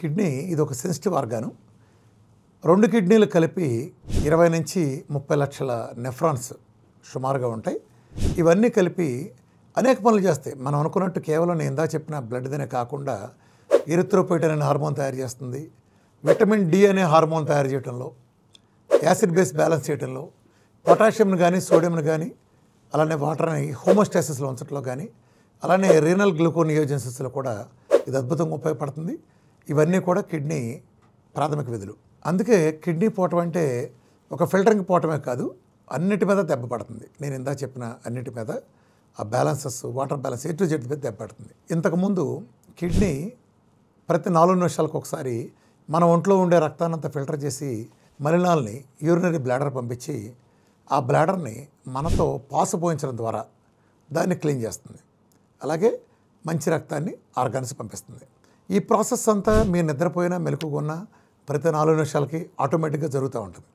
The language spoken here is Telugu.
కిడ్నీ ఇది ఒక సెన్సిటివ్ ఆర్గాను. 2 కిడ్నీలు కలిపి 20-30 లక్షల నెఫ్రాన్స్ సుమారుగా ఉంటాయి. ఇవన్నీ కలిపి అనేక పనులు చేస్తాయి. మనం అనుకున్నట్టు కేవలం నేను ఇందాక చెప్పిన బ్లడ్‌దనే కాకుండా ఎరిథ్రోపోయిటిన్ అనే హార్మోన్ తయారు చేస్తుంది. విటమిన్ డి అనే హార్మోన్ తయారు చేయడంలో, యాసిడ్ బేస్ బ్యాలెన్స్ చేయడంలో, పొటాషియంను కానీ సోడియంను కానీ అలానే వాటర్ని హోమోస్టాసిస్లో ఉంచడంలో కానీ అలానే రీనల్ గ్లూకోనియోజెన్సిస్లో కూడా ఇది అద్భుతంగా ఉపయోగపడుతుంది. ఇవన్నీ కూడా కిడ్నీ ప్రాథమిక విధులు. అందుకే కిడ్నీ పోవటం అంటే ఒక ఫిల్టరింగ్ పోవటమే కాదు, అన్నిటి మీద దెబ్బ పడుతుంది. నేను ఇందాక చెప్పిన అన్నిటి మీద ఆ balances, water balance A to Z మీద దెబ్బ పడుతుంది. ఇంతకుముందు కిడ్నీ ప్రతి 4 నిమిషాలకు ఒకసారి మన ఒంట్లో ఉండే రక్తాన్నంతా ఫిల్టర్ చేసి మలినాల్ని యూరినరీ బ్లాడర్ పంపించి ఆ బ్లాడర్ని మనతో పాసు పోయించడం ద్వారా దాన్ని క్లీన్ చేస్తుంది. అలాగే మంచి రక్తాన్ని ఆర్గాన్స్ పంపిస్తుంది. ఈ ప్రాసెస్ అంతా మీరు నిద్రపోయినా మెలకుగా ఉన్నా ప్రతి 4 నిమిషాలకి ఆటోమేటిక్గా జరుగుతూ ఉంటుంది.